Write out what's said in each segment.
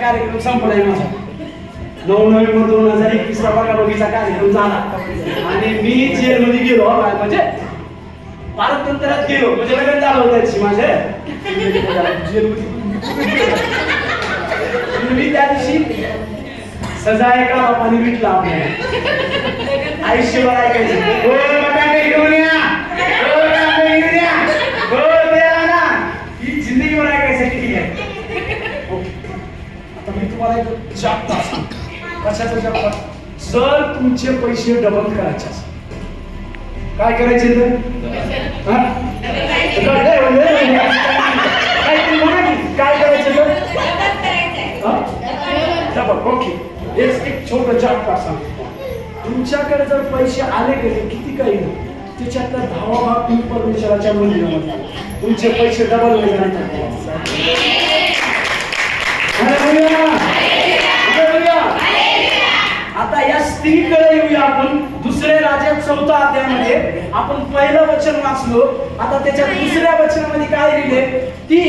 कार्यक्रम संपलाय माझा 9 नोव्हेंबर 2021 बघाबघीचा कार्यक्रम झाला आणि मी जेलमध्ये गेलो म्हणजे पारतंत्र्यात गेलो म्हणजे लग्न झालं होतं त्याची माझे मी त्या दिवशी सजा एका बापाने विटला आपल्याला आयुष्यभर ऐकायचं हो बाबा घेऊन या हो बाबा घेऊन या हो द्या ना ही जिंदगीवर ऐकायसाठी ठीक आहे. आता मी तुम्हाला एक जागता कशाचा जागता जर तुमचे पैसे डबल करायचे असेल काय करायचे तर काय करायचे तर ओके एक छोटं जागता सांग तुमच्याकडे जर पैसे आले गेले किती काही त्याच्यातला 10वा भाग तुम्ही परमेश्वराच्या मंदिरामध्ये तुमचे पैसे डबल होईल. आता या स्त्रीकडे येऊया आपण दुसऱ्या राजा 4 अध्यायामध्ये आपण पहिलं वचन वाचलो आता त्याच्या दुसऱ्या वचनामध्ये काय लिहिले ती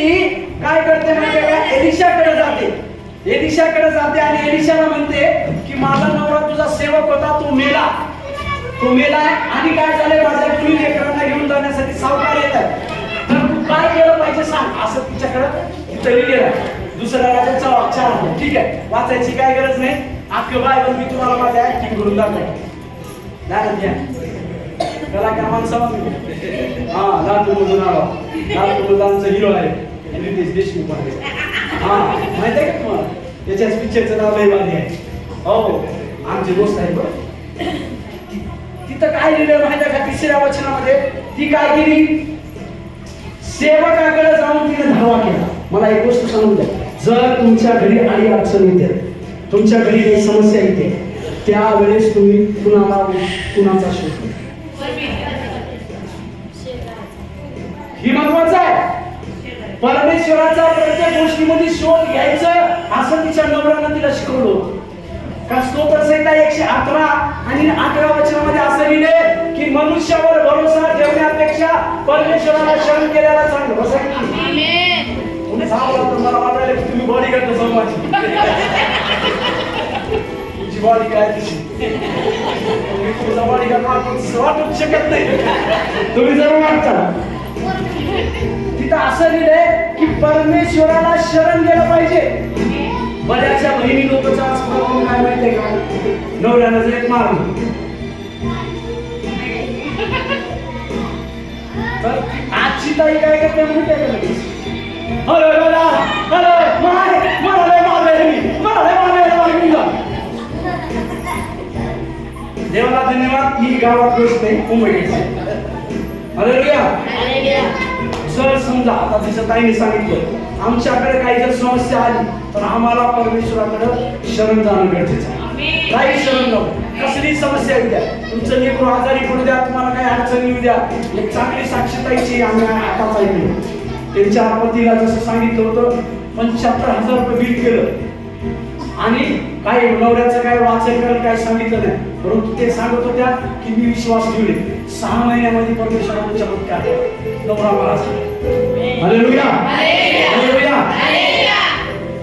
काय करते म्हणजे का एलिशाकडे जाते आणि एलिशाला म्हणते की माझा नवरा तुझा सेवक होता तो मेलाय आणि काय झालंय माझ्या मुली लेकरांना घेऊन जाण्यासाठी सावकार येत आहे तर तू काय केलं पाहिजे सांग असं तिच्याकडे इथं लिहिलेलं आहे. दुसरा राजा 4 ठीक आहे वाचायची काय गरज नाही अख्खं बायबल मी तुम्हाला माझ्या ऍक्टिंग करून दाखवतो दाखल घ्या कलाकार माणसाला लातूर मधून आमचा हिरो आहे रितेश देशमुख माहित आहे का तुम्हाला त्याच्याच पिक्चरचं नाव लय भारी आहे हो आमचे दोस्त आहे बरं तिथं काय लिहिलं माहिती आहे का तिसऱ्या वचनामध्ये ती काय केली सेवकाकडे जाऊन तिने धावा केला. मला एक गोष्ट सांगून द्या जर तुमच्या घरी अडी अडचण येते तुमच्या घरी काही समस्या येते त्यावेळेस तुम्ही कुणाचा शोध ही महत्वाचं आहे. परमेश्वराचा प्रत्येक गोष्टीमध्ये शोध घ्यायचं असं तिच्या नवऱ्यानं तिला शिकवलं. स्तोत्र संहिता 111 आणि 11 वचनामध्ये असं लिहिले की मनुष्यावर भरोसा ठेवण्यापेक्षा परमेश्वराला शरण केलेला चांगलं. बस आमेन. तुम्ही सांगा मला वाटायला की तुम्ही बॉडी करता समजायची तुमची बॉडी काय तशी तुम्ही तुमचा बॉडी करता वाटू शकत नाही तुम्ही जर वाटता तिथं असं लिहिलंय की परमेश्वराला शरण गेलं पाहिजे. बऱ्याचशा बहिणी लोकांचा आज काय माहितीये का नवऱ्यानं जर एक मारलं तर आजची ताई काय करते माहितीये का लगेच देवाला धन्यवाद ही गावात गोष्ट नाही मुंबईची जर समजा आता तिचं ताईने सांगितलं आमच्याकडे काही जर समस्या आली तर आम्हाला परमेश्वराकडे शरण जाणं गरजेचं आहे. काही शरण जाऊ कसली समस्या येऊ द्या तुमचं लेकरू आजारी पडू द्या तुम्हाला काही अडचण येऊ द्या एक चांगली साक्षीताईची आम्ही आताच ऐकली त्यांच्या पतीला जसं सांगितलं होतं 75,000 रुपये बिल केलं आणि काय नवऱ्याचं काय वाचन काय सांगितलं नाही परंतु ते सांगत होत्या की मी विश्वास ठेवले 6 महिन्यामध्ये परमेश्वराचा चमत्कार नवरा मला हालेलुया हालेलुया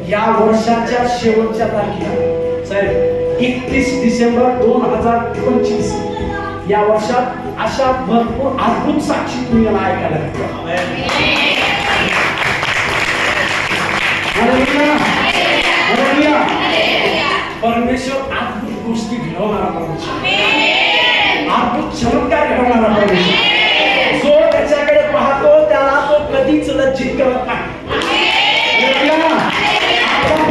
या वर्षाच्या शेवटच्या तारखेला साहेब 31 डिसेंबर 2025 या वर्षात अशा भरपूर अद्भुत साक्षी तुम्हाला ऐकायला भेटतील. परमेश्वर अद्भुत गोष्टी घडवणारा परमेश्वर अद्भुत चमत्कार घडवणारा परमेश्वर जो त्याच्याकडे पाहतो त्याला तो कधीच लज्जित करत नाही. आपला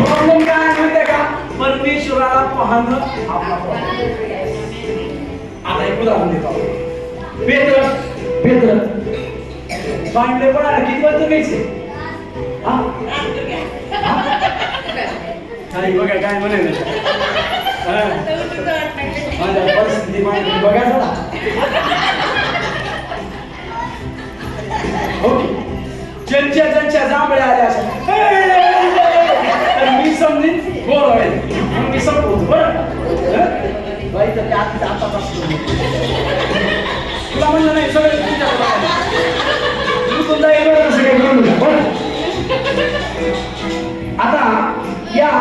प्रॉब्लेम काय माहितीये का परमेश्वराला पाहणं आपला प्रॉब्लेम. आता एक उदाहरण देतो पेत्र बांधले पडायला किती वर्ष घ्यायचे बघा काय म्हणाल माझ्या परिस्थिती बघा जरा ओके ज्यांच्या जांभळ्या आल्या तर मी समजेन गोर होईल मी संपवतो बरं बाई तर आता तुला म्हणलं नाही सगळं आता या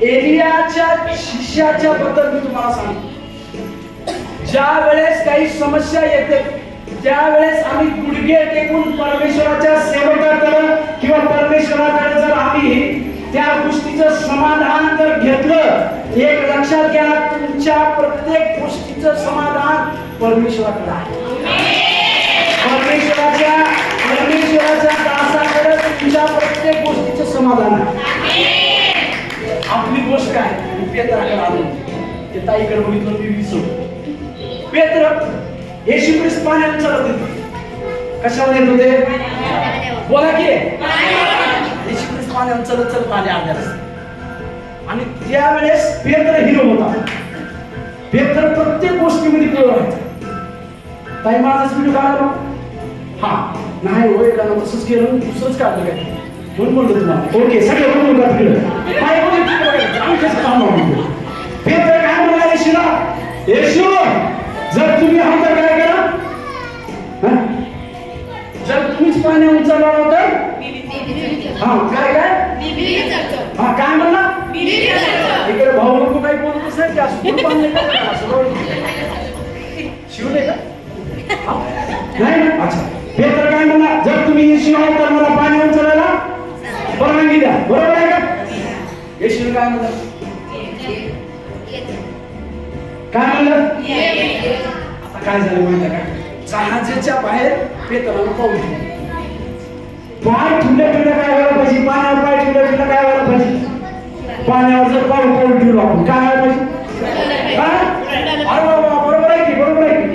एलियाच्या शिष्याच्या बद्दल मी तुम्हाला सांगतो. ज्या वेळेस काही समस्या येते त्यावेळेस आम्ही गुडघे टेकून परमेश्वराच्या सेवकाकडे किंवा परमेश्वराकडे जर आम्ही त्या गोष्टीचं समाधान जर घेतलं, एक लक्षात घ्या, तुमच्या प्रत्येक गोष्टीचं समाधान परमेश्वराकडे आहे. परमेश्वराच्या दासाकडे तुमच्या प्रत्येक गोष्टीचं समाधान आहे. आपली गोष्ट काय, पेत्राकडे आलो, ते ताईकडे बघितलं, मी विसरलो. पेत्र येशू ख्रिस्त पाण्यावर चालत होते. कशावर येत होते? बोला की. येशू ख्रिस्त पाण्यावर चालत चालत आले अर्ध्याला. आणि त्यावेळेस पेत्र हिरो होता. पेत्र प्रत्येक गोष्टीमध्ये प्युअर राहायचा. ताई माझाच व्हिडिओ काढला, हा नाही होय का, तसंच केलं, दुसरंच काढलं काय म्हणून म्हणलं तुम्हाला. ओके, सगळे म्हणून का तिकडे काय आम्ही कसं काम म्हणतो. पेत्र काय म्हणाला येशूला, येशू जर तुम्ही आहात तर काय करा, जर तुम्हीच पाण्यावर चालला तर हा काय काय हा काय म्हणला, इकडे भाऊ नको काही बोलतच नाही, शिवले का नाही ना. अच्छा, हे तर काय म्हणला, जर तुम्ही येशू आहात तर मला पाण्यावर चालायला परवानगी द्या. बरोबर आहे का? येशू काय म्हणलं, काय म्हणलं? आता काय झालं माहिती आहे का, जहाजाच्या बाहेर पेत्राला पाऊल ठेवलं. पाय ठेवल्या ठेवल्या काय व्हायला पाहिजे, पाण्यावर पाय ठेवल्या ठेवल्या काय व्हायला पाहिजे, पाण्यावर जर पाऊल ठेवलं आपण काय व्हायला पाहिजे, अरे बाबा बरोबर आहे की, बरोबर आहे की.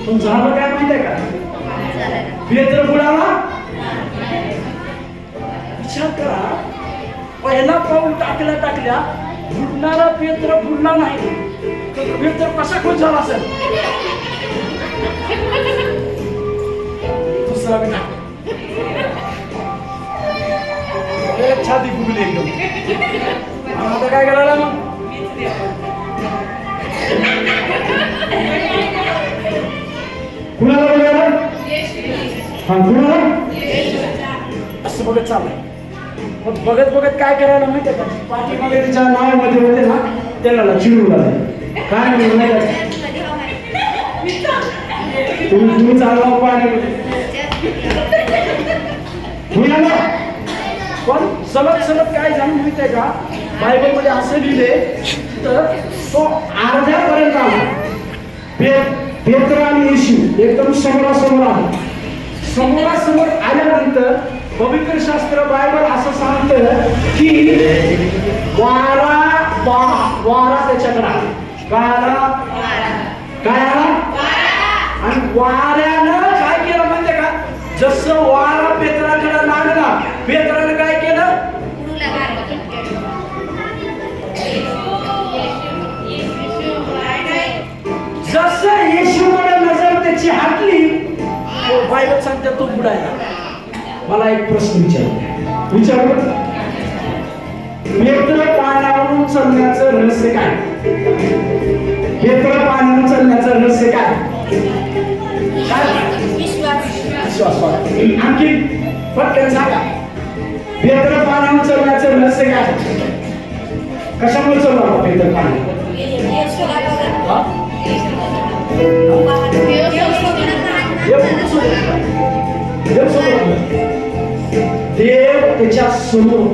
पण झालं काय माहिती आहे का, पेत्र बुडाला. विचार करा, पहिला पाऊल टाकल्या बुडणारा पेत्र बुडला नाही, पेत्र कसा खुश झाला असेल. दुसरा बी टाकला, छाती फुगली एकदम. आता काय करायला मग, कुणाला बघायला, हा कुणाला असं बघत चाललंय. मग बघत बघत काय करायला माहिती आहे का, पाठीमागे त्याच्या नावामध्ये होते ना त्याला चिडू लागले. काय म्हणून तुम्ही चालवा पाण्यामध्ये, पण सलग सलग काय झालं माहिती आहे का, बायबल मध्ये असं लिहिले तर तो अर्ध्यापर्यंत आला. पेत्र आणि येशू एकदम समोरासमोर आले. समोरासमोर आल्यानंतर पवित्र शास्त्र बायबल असं सांगतं की वारा त्याच्याकडे आला. काय आला, आणि वाऱ्यानं काय केलं माहिती का, जसं वारा पेत्राकडे लागला, पेत्राने काय केलं, जसं येशूकडे नजर त्याची हटली, बायबल सांगते तो बुडायला. मला एक प्रश्न विचार, पेत्र पाण्यावरून चालण्याचं रहस्य काय, पेत्र पाण्यावरून चालण्याचं रहस्य काय, विश्वास. आणखी पटकन सांगा, पेत्र पाण्यावरून चालण्याचं रहस्य काय, कशामुळे चालला पेत्र पाण्यावर, देव त्याच्या समोर.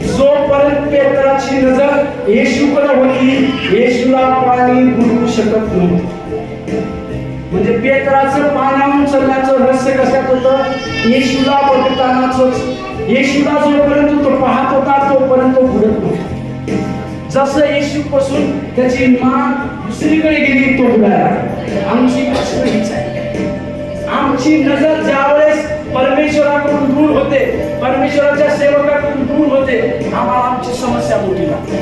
जोपर्यंत पेत्राची नजर येशूकडे होती, येशूला पाणी बुडवू शकत नव्हते. म्हणजे पेत्राचं पाण्यावरून चालण्याचं रहस्य कशात होतं, येशूला बघतानाच. येशूला जोपर्यंत तो पाहत होता तोपर्यंत तो बुडत नव्हता. जसं येशू पासून त्याची मान दुसरीकडे गेली तो बुडायला. आमची प्रश्न हीच आहे, आमची नजर ज्यावेळेस परमेश्वराकडून दूर होते, परमेश्वराच्या सेवकाकडून दूर होते, आम्हाला आमची समस्या मोठी लागते.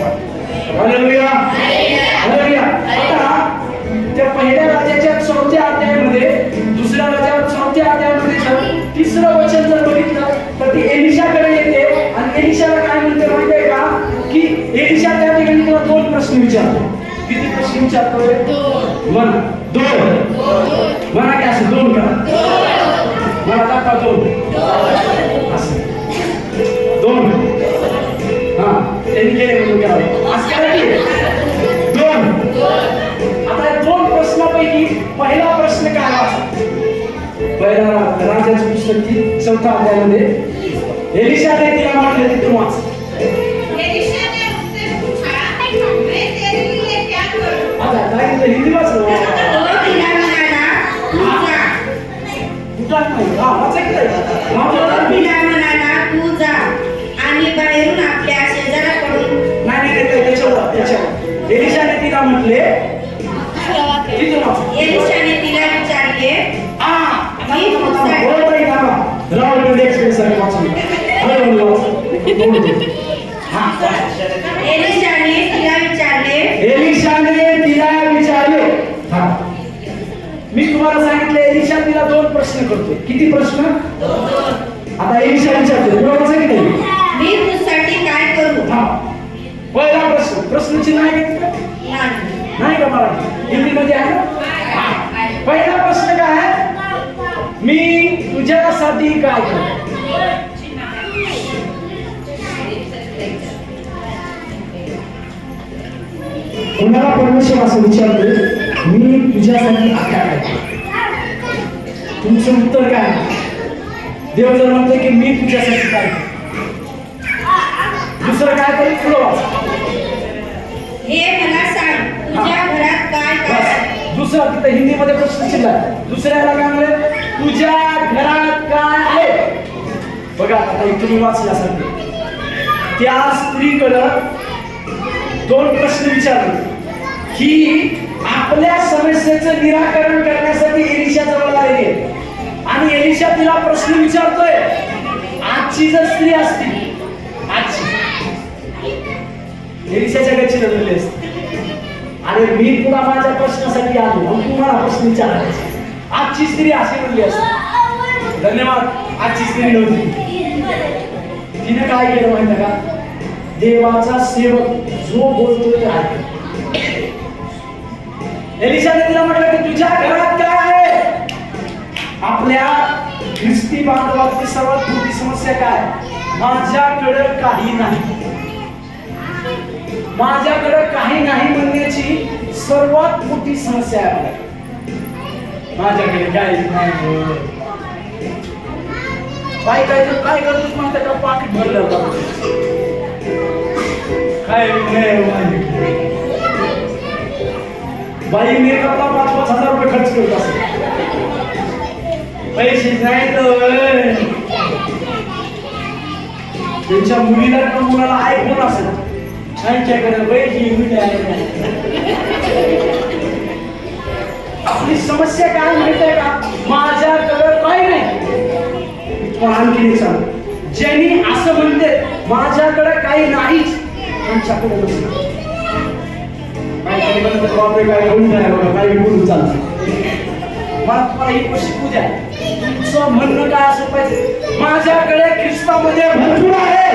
Hallelujah, hallelujah. आता त्या पहिल्या राजाच्या 4थ्या अध्यायामध्ये, दुसऱ्या राजाच्या 4थ्या अध्यायामध्ये 3रं वचन जर बघितलं तर ती एलिशाकडे येते आणि एलिशाला काय म्हणते माहिती आहे का, की एलिशा त्या ठिकाणी त्याला 2 प्रश्न विचारतो. किती प्रश्न विचारतोय, 2 म्हणा की असं 2 करा, मला दाखवा 2 असं 2. त्यांनी केले म्हणून करावं असं करायची दोन. आता दोन प्रश्नापैकी पहिला प्रश्न काय वाचा. पहिला राजाचं पुस्तक 4 अध्यायामध्ये एलिशाने तिला म्हटले तिथून वाच. आता काय हिंदी वाचलं तू जा आणि बाहेरून आपल्या शेजाऱ्याकडून नाही त्याच्यावर एलिशाने तिला म्हटले एलिशाने तिला विचारले मी तुम्हाला सांगितलं एलिशा तिला 2 प्रश्न करतो. किती प्रश्न? आता एलिशा विचारतो बरोबर की नाही? मी तुझ्यासाठी काय करू? पहिला प्रश्न. प्रश्नाची नाही नाही का मराठी हिंदी मध्ये आहे ना? पहिला प्रश्न काय आहे? मी तुझ्यासाठी काय करू? कोणाला परमेश्वर असं विचारतो मी तुझ्यासाठी काय करू? तुमचं उत्तर काय? देव जर म्हणतो की मी तुझ्यासाठी काय करू, दुसरं काय करू? पुढं वाच. हे मला सांग तुझ्या घरात काय काय? दुसरं तिथे हिंदी मध्ये प्रश्न चिल्ला. दुसऱ्याला काय म्हणले? तुझ्या घरात काय आहे? बघा आता तुम्ही वाचल्यासारखे त्या स्त्रीकडं 2 प्रश्न विचारले की आपल्या समस्येचं निराकरण करण्यासाठी एलिशा जवळ आलेली आणि एलिशा तिला प्रश्न विचारतोय. आजची जर स्त्री असती, आजची एलिशाच्या गच्ची रडलेली असते, अरे मी तुला माझ्या प्रश्नासाठी आलो मग तुम्हाला प्रश्न विचारायचे. आजची स्त्री अशी म्हणली असते. धन्यवाद. आजची स्त्री नव्हती. तिने काय केलं माहिती का? देवाचा सेवक जो बोलतोय आहे. एलिशाने तिला म्हटलं की तुझ्या घरात काय आहे? आपल्या ख्रिस्ती बांधवाची सर्वात मोठी समस्या काय? माझ्याकडे काही नाही. माझ्याकडे काही नाही म्हणण्याची सर्वात मोठी समस्या आहे आपल्याला. माझ्याकडे काही नाही. काय करतोस म्हणते का? पाकिट भरलं काय नाही. बाई मेकअपला 5,000 रुपये खर्च करत असेल. पैसे नाही तर त्यांच्या मुलीला किंवा मुलाला आयफोन असेल त्यांच्याकडे पैसे आपली समस्या काय माहित आहे का? माझ्याकडे काही नाही. पण आणखी सांग, ज्यांनी असं म्हणते माझ्याकडे काही नाहीच त्यांच्याकडे नसतं. काही बोलून चालतं. मला तुम्हाला ही गोष्ट शिकू द्या. तुमचं म्हणणं काय असं पाहिजे? माझ्याकडे ख्रिस्तामध्ये भरपूर आहे.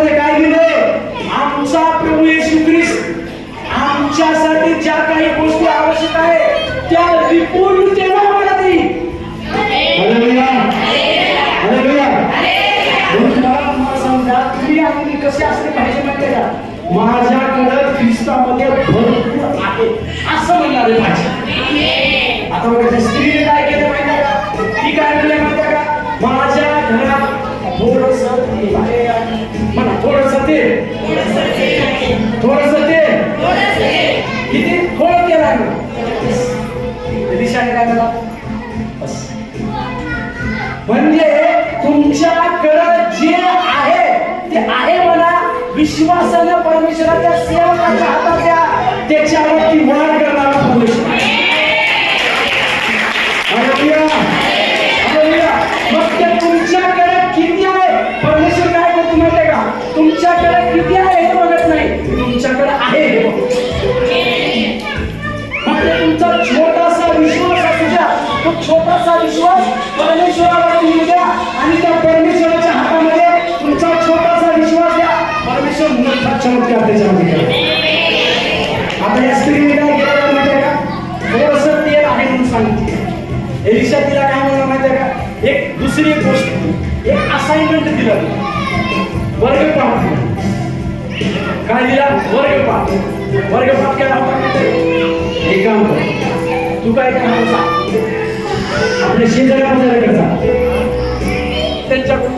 काय लिहिलंय? आमचा प्रभू येशू ख्रिस्त आमच्यासाठी ज्या काही गोष्टी आवश्यक आहे त्या विपुल तेव्हा मला देईल. हालेलुया. हालेलुया. तुम्हाला समजा तुम्ही आणि कसे असले पाहिजे माहिती का? माझ्याकडे ख्रिस्तामध्ये भरपूर आहे असं म्हणणारे पाहिजे. आता बघा त्या स्त्रीने काय केलं माहिती का? ती काय म्हणले माहिती का? माझ्या घरात थोडस तेल म्हणा. थोडस तेल. किती? थोडं तेल आहे. दिशाने काय म्हणा? म्हणजे तुमच्याकडे जे आहे ते आहे म्हणा. विश्वासानं परमेश्वराच्या सेवकाच्या हातात द्या. त्याच्यावरती वाढ करणारा परमेश्वर. मग ते तुमच्याकडे किती आहे? परमेश्वर काय करतो माहिती आहे का? तुमच्याकडे किती आहे हे बघत नाही, तुमच्याकडे आहे हे बघतो. म्हणजे तुमचा छोटासा विश्वास असू द्या, तो छोटासा विश्वास परमेश्वरावरती येऊ द्या आणि त्या परमेश्वराच्या हातामध्ये तुमचा छोटासा विश्वास द्या. परमेश्वर मोठा चमत्कार त्याच्यामध्ये करा. आता या स्त्रीने काय केलं माहिती आहे का? थोडंसं तेल आहे म्हणून सांगितलं. एलिशा तिला काय म्हणलं माहिती आहे का, एक दुसरी एक गोष्ट, एक असाइनमेंट दिला, वर्गपाठ. काय दिला? वर्गपाठ. वर्गपाठ काय होता? एक काम कर, तू काय करायचं, आपल्या शेजाऱ्या जा, त्यांच्याकडून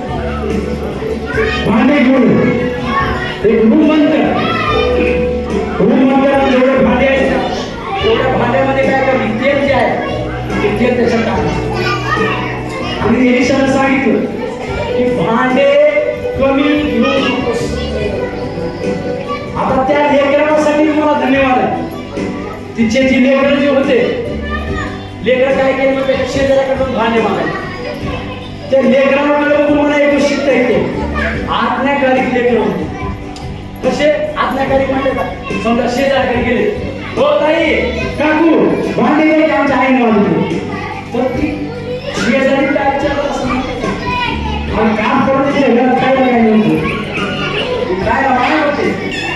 भांडे घेऊन एक रूम बंद कर. रूम बंद करा, जेवढे भांडे आहेत ना तेवढ्या भांड्यामध्ये काय कर, तेल जे आहे ते तेल त्याच्यात टाक. आणि एलिशाने सांगितलं की भांडे कमी घेऊ नकोस. आता त्या लेकरांसाठी मला धन्यवाद आहे. तिचे जी लेकर जे होते, लेकर काय केलं म्हणजे शेजाऱ्याकडून भांडे मागायचे. त्या लेकरांकडे बघून मला एक गोष्ट शिकता येते, आज्ञाकारी लेकर होते. कसे आज्ञाकारी म्हणजे का, समजा शेजाऱ्याकडे गेले, हो ताई काकू भांडे घ्यायचे आमच्या आईने मागितले, तर ती शेजारी काय विचारत असं काम करून घरात काय काय नव्हतं, काय मागत होते,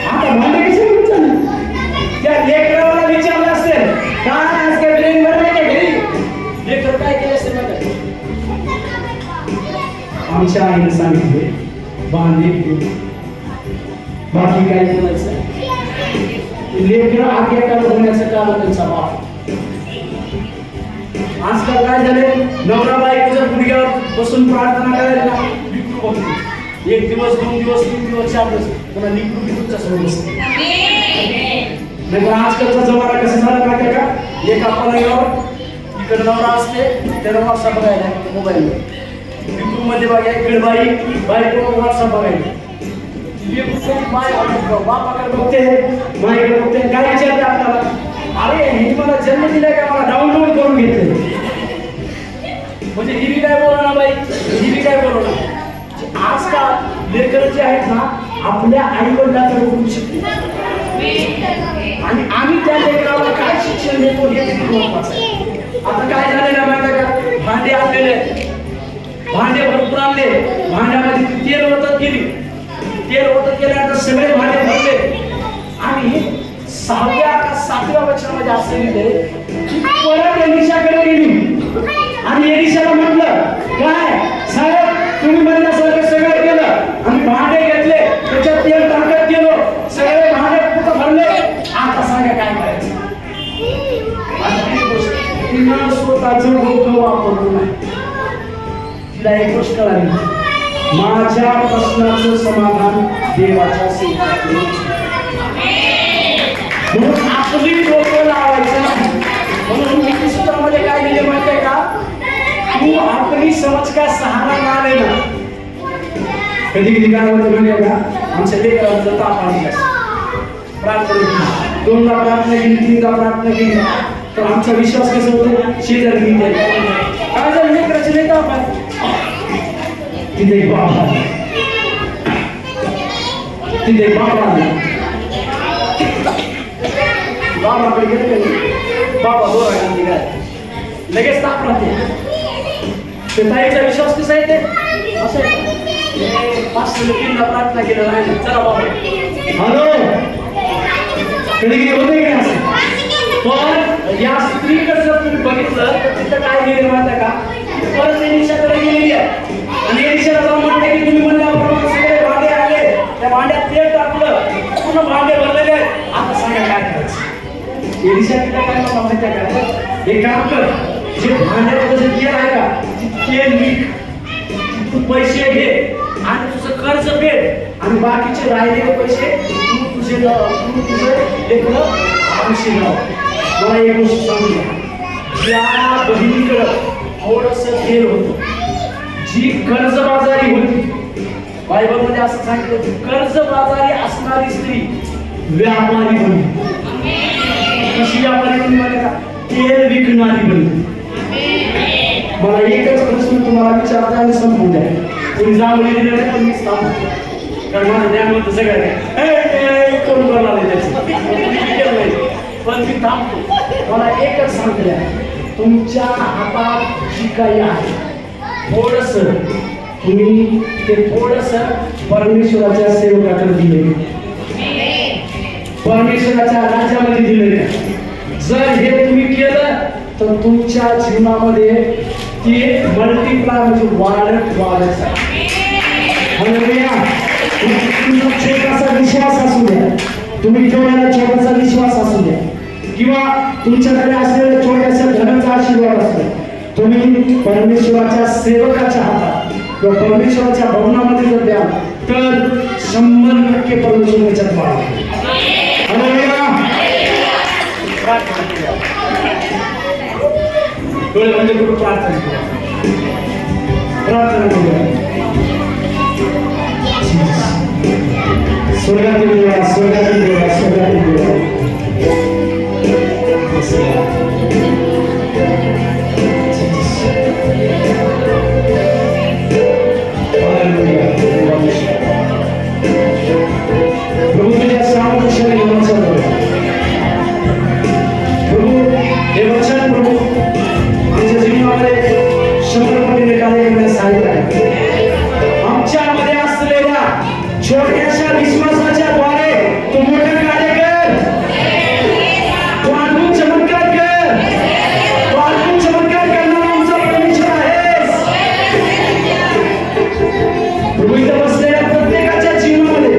आता भांडे कसे विचारले. त्या लेकराला विचारलं असेल काय आज काय ब्रेन भरले का घरी, लेकर काय केले असेल माहिती, आमच्या आईने सांगितले भांडे घेऊन, बाकी काय बोलायचं. लेकर आज्ञाकारी होण्याचं कारण त्यांचा बाप. आजकाल काय झाले, नवरा बायकोच्या गुडघ्यावर बसून प्रार्थना करायला लिकरू बघते. एक दिवस, 2 दिवस, 3 दिवस, 4 दिवस पुन्हा लिकरू बिकरूच्या समोर बसते. नाही पण आजकालचा जमाना कसा झाला माहिती आहे का, एक पलंगावर इकडे नवरा असते, त्याला व्हॉट्सअप बघायला मोबाईलवर, लिकरू मध्ये बघायला इकडे बायको व्हॉट्सअप बघायला. बापाकडे बघते, माईकडे बघते, काय विचारते आपल्याला, अरे हे मला जन्म दिलाय का, मला डाउनलोड करून घेतले. म्हणजे हिरी काय बोलणार बाई, हिरी काय बोलणार. आजकाल लेकर जे आहेत ना आपल्या आई वडिलांकडे बघू शकतो, आणि आम्ही त्या लेकराला काय शिक्षण देतो हे देखील महत्वाचं आहे. आता काय झालेलं माहिती आहे का, भांडे आणलेले, भांडे भरपूर आणले, भांड्यामध्ये तेल ओतत गेली, तेल ओतत गेल्यानंतर सगळे भांडे भरले. आणि 6व्या का 7व्या वचनामध्ये असं लिहिलंय की परत एलिशाकडे गेली आणि एलिशाला म्हटलं, काय साहेब तुम्ही म्हणण्यासारखं सगळं केलं, आम्ही भांडे घेतले, त्याच्यात तेल टाकत गेलो, सगळे भांडे कुठं भरले, आता सांगा काय करायचं. आणि गोष्ट तिनं स्वतःचं डोकं वापरलं नाही. तिला एक गोष्ट कळाली, माझ्या प्रश्नाचं समाधान देवाच्या सेवेत. म्हणून आपली डोकं लावायचं नाही. म्हणून मी सूत्रामध्ये काय दिले माहिती आहे का, तू आपली समज का सहारा ना लेना. कधी कधी काय होतं माहिती आहे का, आमच्या लेकरांचं ताप आली प्रार्थना, 2दा प्रार्थना केली, 3दा प्रार्थना केली, तर आमचा विश्वास कसा होतो, शेजारी काय झालं लेकराचे लय ताप आहे, तिथे बाबाकडे गेले, बाबा दोघांनी काय लगेच ताप राहते. ते ताईचा विश्वास कसा आहे, ते असं आहे 5-3दा प्रार्थना केलं नाही, चला बाबा हॅलो कधी होते का असं. पण या स्त्रीकडे जर तुम्ही बघितलं तर तिथं काय लिहिलं माहिती आहे का, परत एलिशाकडे गेलेली आहे आणि एलिशाला जाऊन म्हटलं की तुम्ही म्हणल्याप्रमाणे सगळे भांडे आले, त्या भांड्यात तेल टाकलं, पूर्ण भांडे भरलेले आहेत, आता सांगा काय करायचं. एलिशा तिला काय म्हणला माहिती आहे का, एक काम कर, जे भांड्यात जे तेल आहे का तेल विक, तिथून पैसे घे आणि तुझं कर्ज फेड, आणि बाकीचे राहिलेले पैसे तू तुझे लेकरं आयुष्य लाव. मला एक गोष्ट सांगू द्या, ज्या बहिणीकडं थोडंसं तेल होतं, जी कर्जबाजारी होती, बायबलमध्ये असं सांगितलं की कर्जबाजारी असणारी स्त्री व्यापारी बनली. कशी व्यापारी बनली माहिती का, तेल विकणारी बनली. मला एकच प्रश्न तुम्हाला विचारता आणि संपवून द्या, तुम्ही जांभळी दिले नाही पण मी सांगतो, कारण माझं ज्ञान होतं सगळं करून करणार आहे त्याचं, पण मी थांबतो. मला एकच सांगते, तुमच्या हातात जी काही आहे थोडस तुम्ही ते थोडस परमेश्वराच्या सेवकाकडे दिले, परमेश्वराच्या राज्यामध्ये दिले. जर हे तुम्ही केलं तर तुमच्या जीवनामध्ये ती मल्टिप्लाय म्हणजे वाढत आहे. हालेलुया. तुमचा छोटासा विश्वास असू द्या, तुम्ही ठेवलेला छोटासा विश्वास असू द्या, किंवा तुमच्याकडे असलेल्या छोट्याशा धनाचा आशीर्वाद असतो, तुम्ही परमेश्वराच्या सेवकाच्या हातात किंवा परमेश्वराच्या भवनामध्ये जर द्याल तर 100% परमेश्वर त्याच्यात वाढेल. हालेलुया. डोळे म्हणजे करून प्रार्थना करूया. स्वर्गातील देवा, स्वर्गातील देवा, स्वर्गातील देवा. प्रभू तुझ्या सामर्थ्याने नमस्कार करूया. प्रभू हे वचन प्रभू आमच्या जीवनामध्ये 100% कार्य करण्यास सहाय्य आहे. आमच्यामध्ये असलेल्या छोट्याशा विश्वासाच्या द्वारे तू मोठं कार्य कर, तू अद्भुत चमत्कार कर, तू अद्भुत चमत्कार करणारा आमचा परमेश्वर आहेस. प्रभू इथं बसलेल्या प्रत्येकाच्या जीवनामध्ये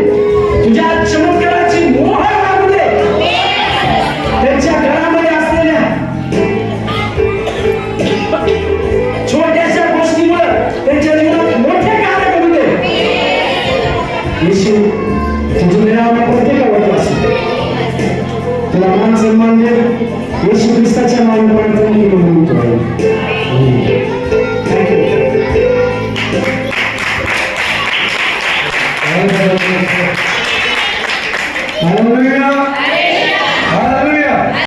तुझ्या चमत्काराची मोहर लागू दे. त्यांच्या घरामध्ये असलेल्या छोट्याशा गोष्टीमुळे त्यांच्या जीवनात मोठे कार्य करू दे. येशू तुझं नाव प्रत्येकावर असेल. तुला मान सन्मान दे. येशू ख्रिस्ताच्या नावाने प्रार्थना केली.